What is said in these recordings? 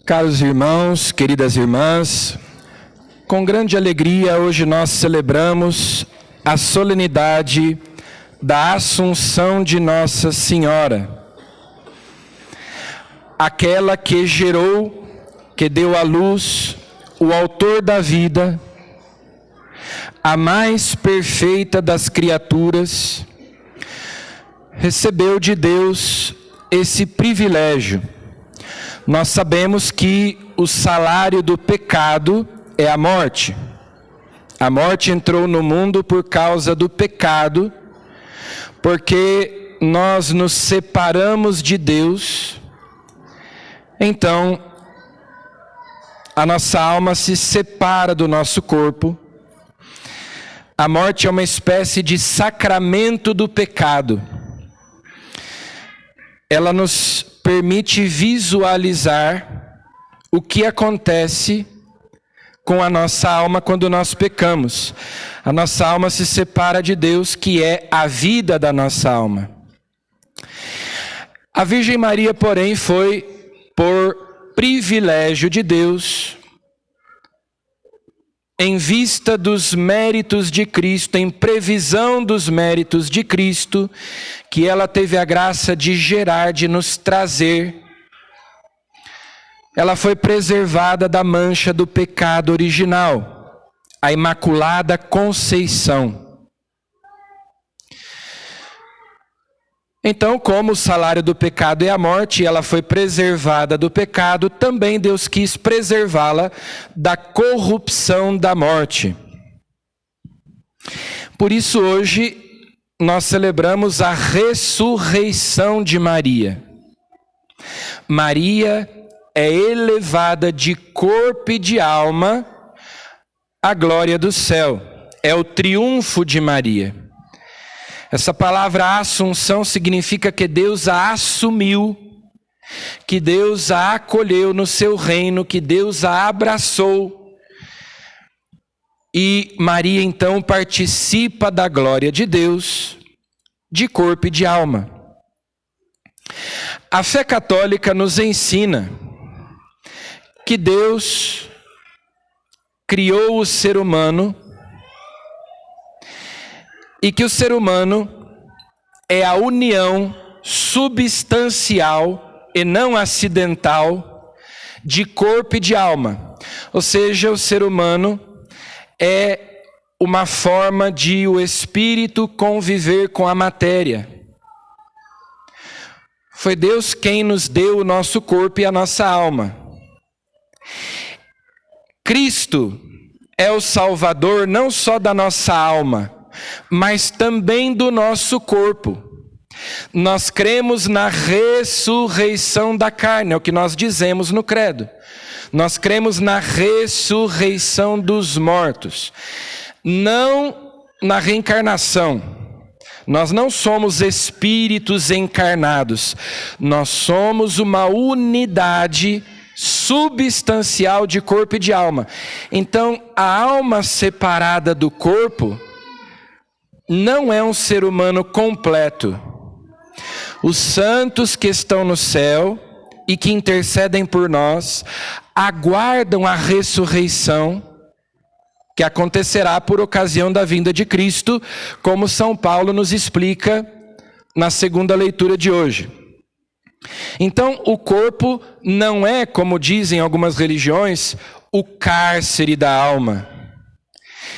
Caros irmãos, queridas irmãs, com grande alegria hoje nós celebramos a solenidade da Assunção de Nossa Senhora, aquela que gerou, que deu à luz o autor da vida, a mais perfeita das criaturas, recebeu de Deus esse privilégio. Nós sabemos que o salário do pecado é a morte. A morte entrou no mundo por causa do pecado, porque nós nos separamos de Deus. Então, a nossa alma se separa do nosso corpo. A morte é uma espécie de sacramento do pecado. Ela nos permite visualizar o que acontece com a nossa alma quando nós pecamos. A nossa alma se separa de Deus, que é a vida da nossa alma. A Virgem Maria, porém, foi, por privilégio de Deus, em vista dos méritos de Cristo, em previsão dos méritos de Cristo, que ela teve a graça de gerar, de nos trazer. Ela foi preservada da mancha do pecado original, a Imaculada Conceição. Então, como o salário do pecado é a morte, e ela foi preservada do pecado, também Deus quis preservá-la da corrupção da morte. Por isso hoje nós celebramos a ressurreição de Maria. Maria é elevada de corpo e de alma à glória do céu. É o triunfo de Maria. Essa palavra assunção significa que Deus a assumiu, que Deus a acolheu no seu reino, que Deus a abraçou. E Maria então participa da glória de Deus, de corpo e de alma. A fé católica nos ensina que Deus criou o ser humano e que o ser humano é a união substancial e não acidental de corpo e de alma. Ou seja, o ser humano é uma forma de o espírito conviver com a matéria. Foi Deus quem nos deu o nosso corpo e a nossa alma. Cristo é o Salvador não só da nossa alma, mas também do nosso corpo. Nós cremos na ressurreição da carne, é o que nós dizemos no credo. Nós cremos na ressurreição dos mortos, não na reencarnação. Nós não somos espíritos encarnados, nós somos uma unidade substancial de corpo e de alma. Então, a alma separada do corpo não é um ser humano completo. Os santos que estão no céu e que intercedem por nós aguardam a ressurreição que acontecerá por ocasião da vinda de Cristo, como São Paulo nos explica na segunda leitura de hoje. Então, o corpo não é, como dizem algumas religiões, o cárcere da alma.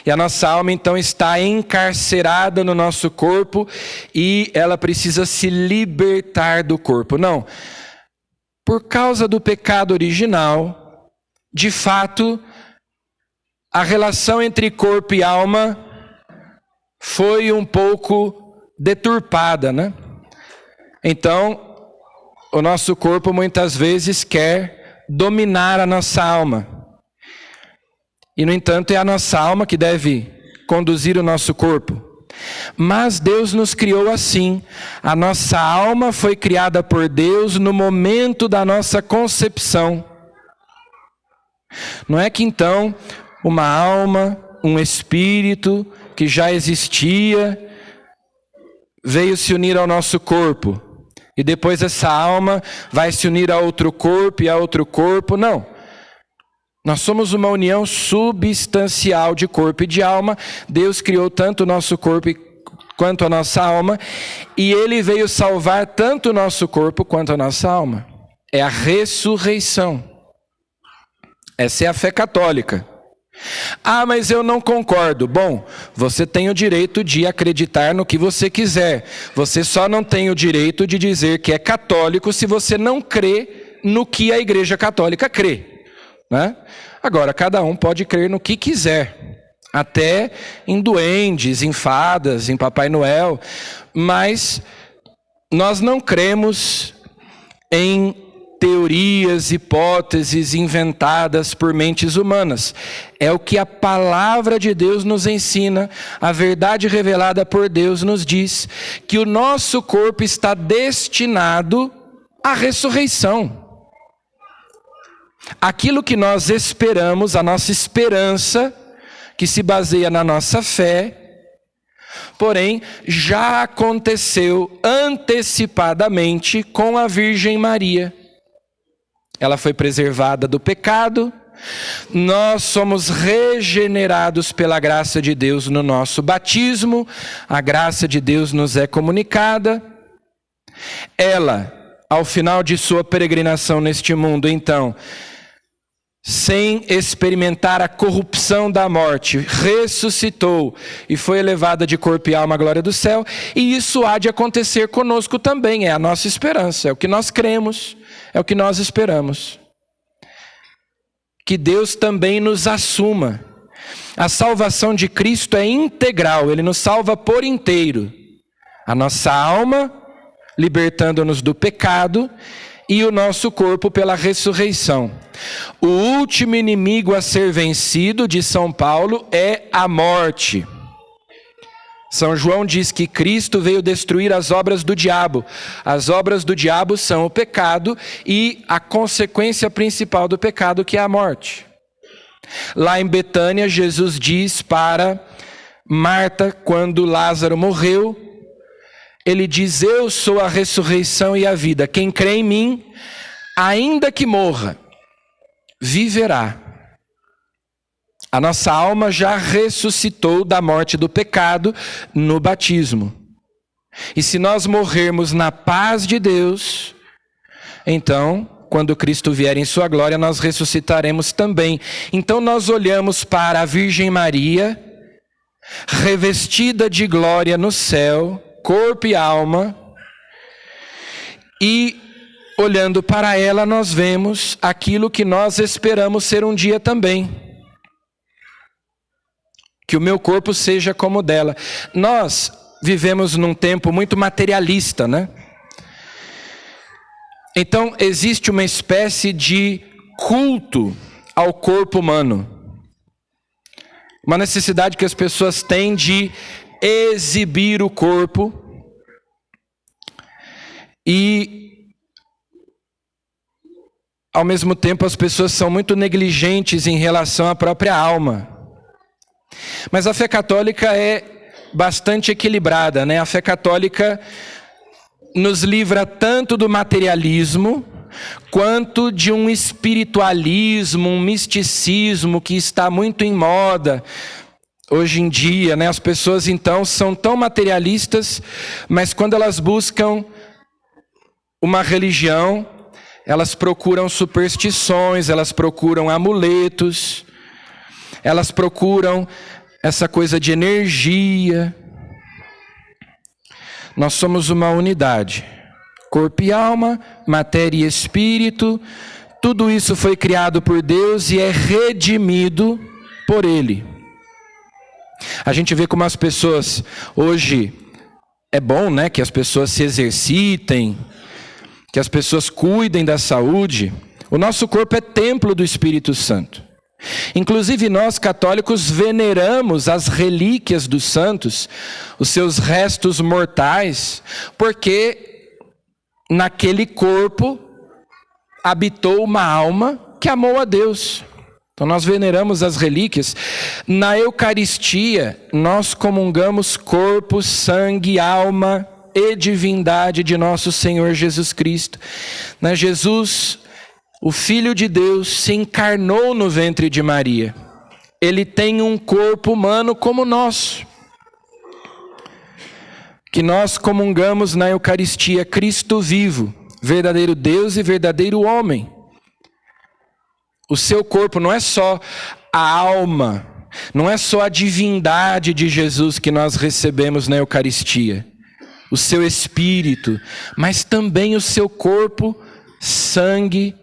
E a nossa alma então está encarcerada no nosso corpo e ela precisa se libertar do corpo. Não. Por causa do pecado original, de fato, a relação entre corpo e alma foi um pouco deturpada, né? Então, o nosso corpo muitas vezes quer dominar a nossa alma. E, no entanto, é a nossa alma que deve conduzir o nosso corpo. Mas Deus nos criou assim. A nossa alma foi criada por Deus no momento da nossa concepção. Não é que então uma alma, um espírito que já existia, veio se unir ao nosso corpo. e depois essa alma vai se unir a outro corpo e a outro corpo. Não. Nós somos uma união substancial de corpo e de alma. Deus criou tanto o nosso corpo quanto a nossa alma, e Ele veio salvar tanto o nosso corpo quanto a nossa alma. É a ressurreição. Essa é a fé católica. Ah, mas eu não concordo. Bom, você tem o direito de acreditar no que você quiser. Você só não tem o direito de dizer que é católico se você não crê no que a Igreja Católica crê, né? Agora, cada um pode crer no que quiser. Até em duendes, em fadas, em Papai Noel. Mas nós não cremos em teorias, hipóteses inventadas por mentes humanas. É o que a palavra de Deus nos ensina, a verdade revelada por Deus nos diz, que o nosso corpo está destinado à ressurreição. Aquilo que nós esperamos, a nossa esperança, que se baseia na nossa fé, porém, já aconteceu antecipadamente com a Virgem Maria. Ela foi preservada do pecado, nós somos regenerados pela graça de Deus no nosso batismo, a graça de Deus nos é comunicada. Ela, ao final de sua peregrinação neste mundo, então, sem experimentar a corrupção da morte, ressuscitou e foi elevada de corpo e alma à glória do céu, e isso há de acontecer conosco também, é a nossa esperança, é o que nós cremos, é o que nós esperamos. Que Deus também nos assuma. A salvação de Cristo é integral, Ele nos salva por inteiro. A nossa alma, libertando-nos do pecado, e o nosso corpo pela ressurreição. O último inimigo a ser vencido, de São Paulo, é a morte. São João diz que Cristo veio destruir as obras do diabo. As obras do diabo são o pecado e a consequência principal do pecado, que é a morte. Lá em Betânia, Jesus diz para Marta, quando Lázaro morreu, Ele diz: eu sou a ressurreição e a vida. Quem crê em mim, ainda que morra, viverá. A nossa alma já ressuscitou da morte do pecado no batismo. E se nós morrermos na paz de Deus, então, quando Cristo vier em sua glória, nós ressuscitaremos também. Então nós olhamos para a Virgem Maria, revestida de glória no céu, corpo e alma, e olhando para ela nós vemos aquilo que nós esperamos ser um dia também. Que o meu corpo seja como o dela. Nós vivemos num tempo muito materialista, né? Então existe uma espécie de culto ao corpo humano. Uma necessidade que as pessoas têm de exibir o corpo. E ao mesmo tempo as pessoas são muito negligentes em relação à própria alma. Mas a fé católica é bastante equilibrada, né? A fé católica nos livra tanto do materialismo, quanto de um espiritualismo, um misticismo que está muito em moda hoje em dia, né? As pessoas então são tão materialistas, mas quando elas buscam uma religião, elas procuram superstições, elas procuram amuletos, elas procuram essa coisa de energia. Nós somos uma unidade. Corpo e alma, matéria e espírito, tudo isso foi criado por Deus e é redimido por Ele. A gente vê como as pessoas, hoje, é bom, né, que as pessoas se exercitem, que as pessoas cuidem da saúde. O nosso corpo é templo do Espírito Santo. Inclusive nós católicos veneramos as relíquias dos santos, os seus restos mortais, porque naquele corpo habitou uma alma que amou a Deus. Então nós veneramos as relíquias. Na Eucaristia nós comungamos corpo, sangue, alma e divindade de nosso Senhor Jesus Cristo. Né? Jesus, o Filho de Deus, se encarnou no ventre de Maria. Ele tem um corpo humano como o nosso, que nós comungamos na Eucaristia, Cristo vivo, verdadeiro Deus e verdadeiro homem. O seu corpo não é só a alma, não é só a divindade de Jesus que nós recebemos na Eucaristia, o seu espírito, mas também o seu corpo, sangue,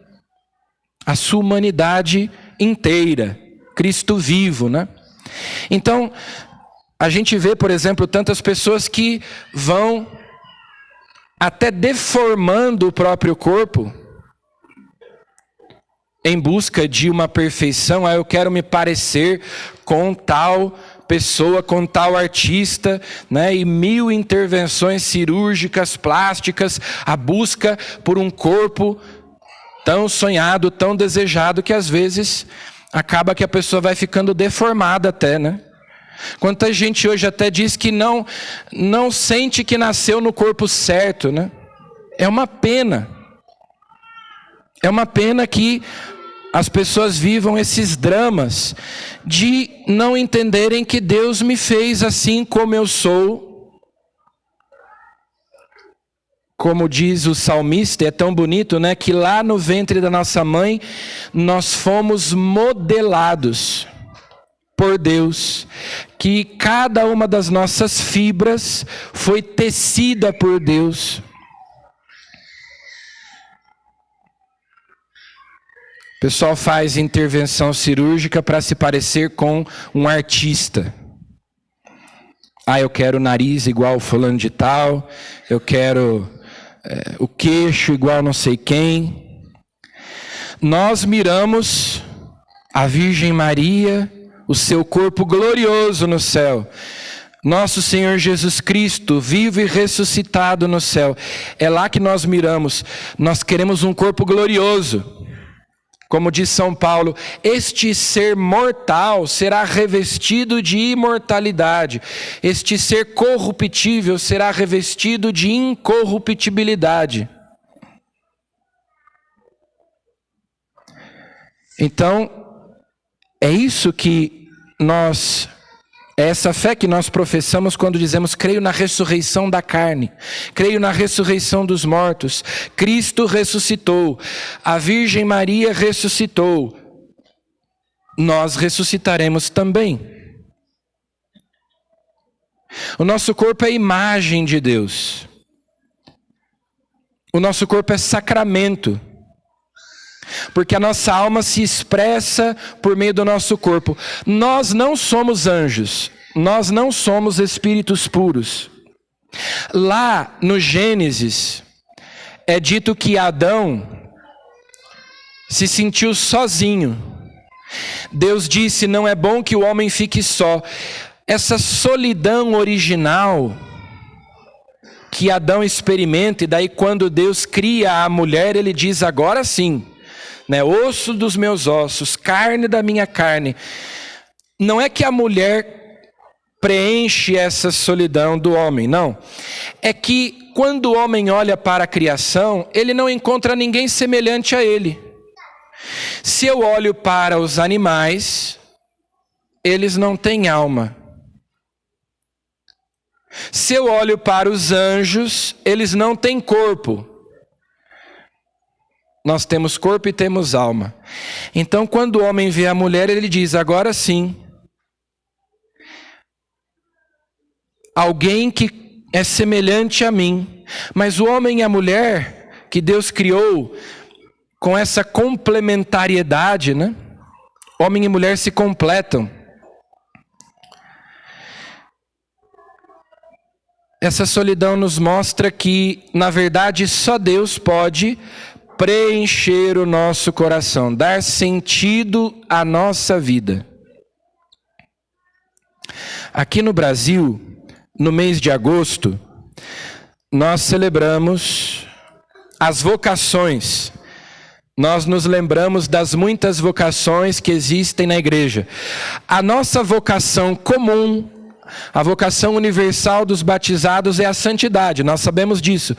a sua humanidade inteira, Cristo vivo, né? Então, a gente vê, por exemplo, tantas pessoas que vão até deformando o próprio corpo em busca de uma perfeição. Eu quero me parecer com tal pessoa, com tal artista, né? E 1000 intervenções cirúrgicas, plásticas, a busca por um corpo tão sonhado, tão desejado, que às vezes acaba que a pessoa vai ficando deformada até, né? Quanta gente hoje até diz que não sente que nasceu no corpo certo, né? É uma pena. É uma pena que as pessoas vivam esses dramas de não entenderem que Deus me fez assim como eu sou. Como diz o salmista, é tão bonito, né? Que lá no ventre da nossa mãe, nós fomos modelados por Deus. Que cada uma das nossas fibras foi tecida por Deus. O pessoal faz intervenção cirúrgica para se parecer com um artista. Eu quero o nariz igual fulano de tal, eu quero o queixo igual não sei quem. Nós miramos a Virgem Maria, o seu corpo glorioso no céu. Nosso Senhor Jesus Cristo, vivo e ressuscitado no céu. É lá que nós miramos. Nós queremos um corpo glorioso. Como diz São Paulo, este ser mortal será revestido de imortalidade. Este ser corruptível será revestido de incorruptibilidade. Então, é isso que é essa fé que nós professamos quando dizemos: creio na ressurreição da carne, creio na ressurreição dos mortos. Cristo ressuscitou, a Virgem Maria ressuscitou, nós ressuscitaremos também. O nosso corpo é imagem de Deus, o nosso corpo é sacramento, porque a nossa alma se expressa por meio do nosso corpo. Nós não somos anjos, nós não somos espíritos puros. Lá no Gênesis é dito que Adão se sentiu sozinho. Deus disse: não é bom que o homem fique só. Essa solidão original que Adão experimenta, e daí quando Deus cria a mulher, ele diz: agora sim, né, osso dos meus ossos, carne da minha carne. Não é que a mulher preenche essa solidão do homem, não. É que quando o homem olha para a criação, ele não encontra ninguém semelhante a ele. Se eu olho para os animais, eles não têm alma. Se eu olho para os anjos, eles não têm corpo. Nós temos corpo e temos alma. Então, quando o homem vê a mulher, ele diz: agora sim, alguém que é semelhante a mim. Mas o homem e a mulher que Deus criou com essa complementariedade, né? Homem e mulher se completam. Essa solidão nos mostra que, na verdade, só Deus pode preencher o nosso coração, dar sentido à nossa vida. Aqui no Brasil, no mês de agosto, nós celebramos as vocações. Nós nos lembramos das muitas vocações que existem na igreja. A nossa vocação comum a vocação universal dos batizados é a santidade, nós sabemos disso.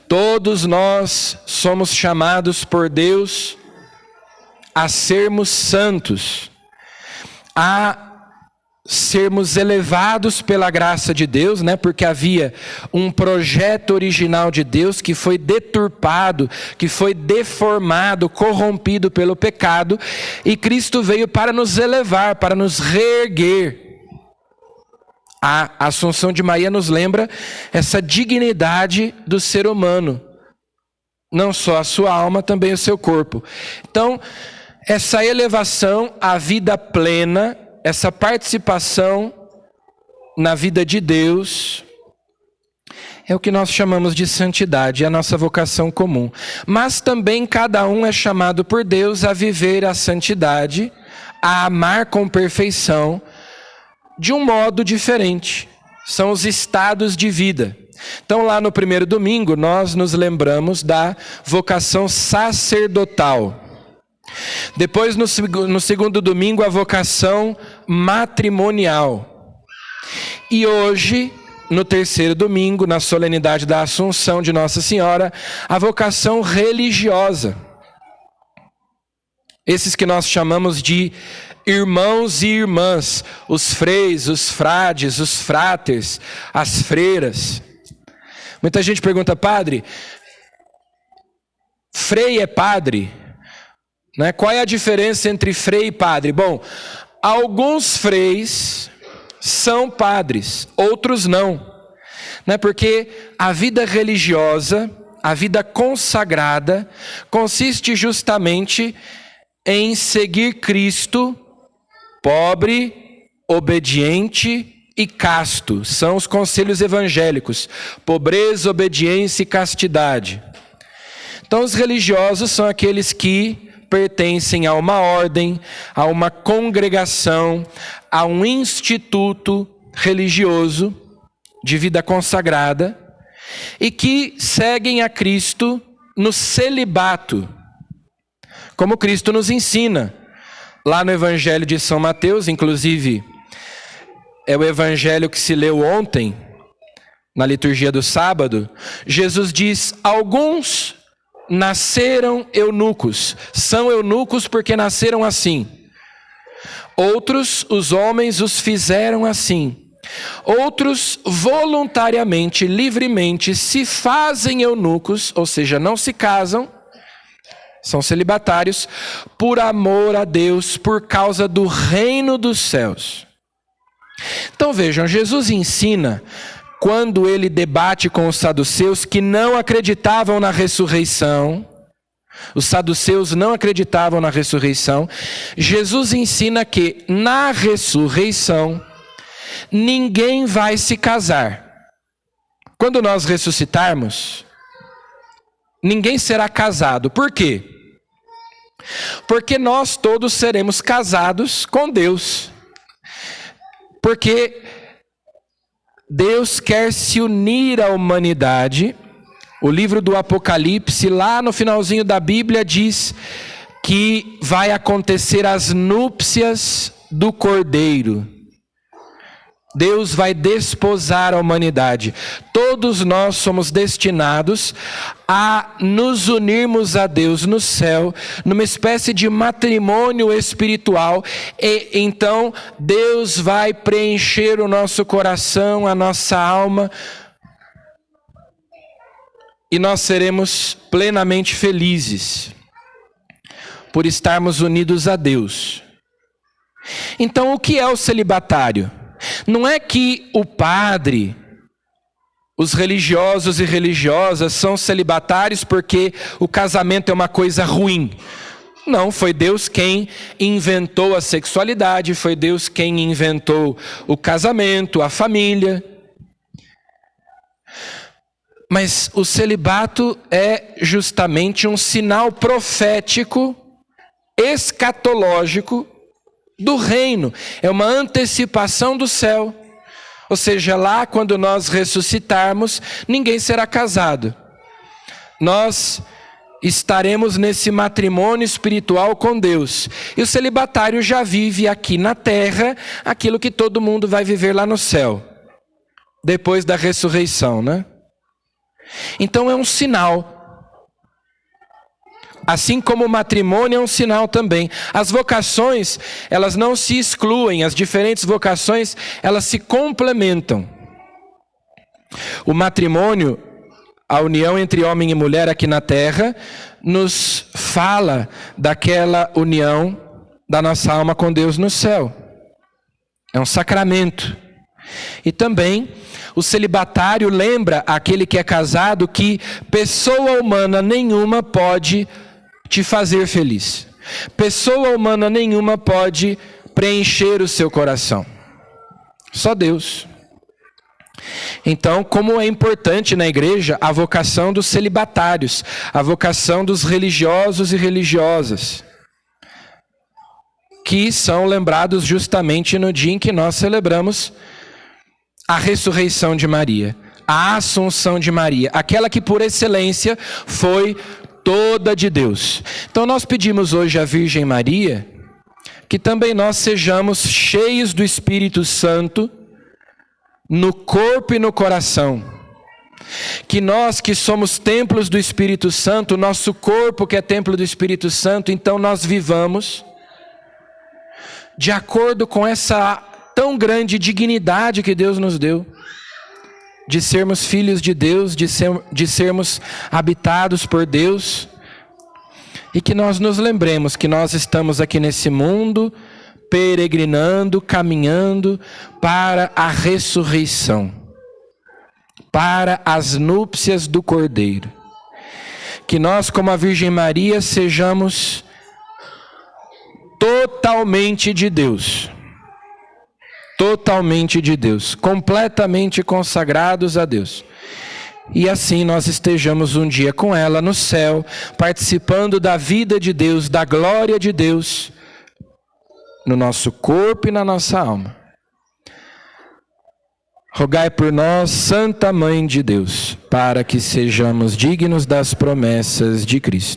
Todos nós somos chamados por Deus a sermos santos, a sermos elevados pela graça de Deus, né? Porque havia um projeto original de Deus que foi deturpado, que foi deformado, corrompido pelo pecado, e Cristo veio para nos elevar, para nos reerguer. A Assunção de Maria nos lembra essa dignidade do ser humano, não só a sua alma, também o seu corpo. Então, essa elevação à vida plena, essa participação na vida de Deus, é o que nós chamamos de santidade, é a nossa vocação comum. Mas também cada um é chamado por Deus a viver a santidade, a amar com perfeição, de um modo diferente. São os estados de vida. Então lá no primeiro domingo nós nos lembramos da vocação sacerdotal. Depois no segundo domingo a vocação matrimonial. E hoje, no terceiro domingo, na solenidade da Assunção de Nossa Senhora, a vocação religiosa. Esses que nós chamamos de irmãos e irmãs, os freis, os frades, os fráteres, as freiras. Muita gente pergunta, padre, frei é padre? Né? Qual é a diferença entre frei e padre? Bom, alguns freis são padres, outros não. Né? Porque a vida religiosa, a vida consagrada, consiste justamente em seguir Cristo, pobre, obediente e casto. São os conselhos evangélicos: pobreza, obediência e castidade. Então os religiosos são aqueles que pertencem a uma ordem, a uma congregação, a um instituto religioso de vida consagrada e que seguem a Cristo no celibato, como Cristo nos ensina. Lá no Evangelho de São Mateus, inclusive, é o Evangelho que se leu ontem, na liturgia do sábado, Jesus diz: alguns nasceram eunucos, são eunucos porque nasceram assim. Outros, os homens os fizeram assim. Outros, voluntariamente, livremente, se fazem eunucos, ou seja, não se casam, são celibatários, por amor a Deus, por causa do reino dos céus. Então vejam, Jesus ensina, quando ele debate com os saduceus que não acreditavam na ressurreição, os saduceus não acreditavam na ressurreição, Jesus ensina que na ressurreição ninguém vai se casar. Quando nós ressuscitarmos, ninguém será casado. Por quê? Porque nós todos seremos casados com Deus. Porque Deus quer se unir à humanidade. O livro do Apocalipse, lá no finalzinho da Bíblia, diz que vai acontecer as núpcias do Cordeiro. Deus vai desposar a humanidade. Todos nós somos destinados a nos unirmos a Deus no céu, numa espécie de matrimônio espiritual. E então Deus vai preencher o nosso coração, a nossa alma, e nós seremos plenamente felizes por estarmos unidos a Deus. Então, o que é o celibatário? Não é que o padre, os religiosos e religiosas são celibatários porque o casamento é uma coisa ruim. Não, foi Deus quem inventou a sexualidade, foi Deus quem inventou o casamento, a família. Mas o celibato é justamente um sinal profético, escatológico, do reino, é uma antecipação do céu. Ou seja, lá quando nós ressuscitarmos, ninguém será casado. Nós estaremos nesse matrimônio espiritual com Deus. E o celibatário já vive aqui na terra aquilo que todo mundo vai viver lá no céu, depois da ressurreição, né? Então é um sinal. Assim como o matrimônio é um sinal também. As vocações, elas não se excluem, as diferentes vocações, elas se complementam. O matrimônio, a união entre homem e mulher aqui na terra, nos fala daquela união da nossa alma com Deus no céu. É um sacramento. E também o celibatário lembra aquele que é casado que pessoa humana nenhuma pode te fazer feliz. Pessoa humana nenhuma pode preencher o seu coração. Só Deus. Então, como é importante na igreja a vocação dos celibatários, a vocação dos religiosos e religiosas, que são lembrados justamente no dia em que nós celebramos a ressurreição de Maria, a assunção de Maria, aquela que por excelência foi toda de Deus. Então nós pedimos hoje à Virgem Maria que também nós sejamos cheios do Espírito Santo no corpo e no coração. Que nós que somos templos do Espírito Santo, nosso corpo que é templo do Espírito Santo, então nós vivamos de acordo com essa tão grande dignidade que Deus nos deu, de sermos filhos de Deus, de sermos habitados por Deus, e que nós nos lembremos que nós estamos aqui nesse mundo, peregrinando, caminhando para a ressurreição, para as núpcias do Cordeiro. Que nós, como a Virgem Maria, sejamos totalmente de Deus. Totalmente de Deus, completamente consagrados a Deus. E assim nós estejamos um dia com ela no céu, participando da vida de Deus, da glória de Deus, no nosso corpo e na nossa alma. Rogai por nós, Santa Mãe de Deus, para que sejamos dignos das promessas de Cristo.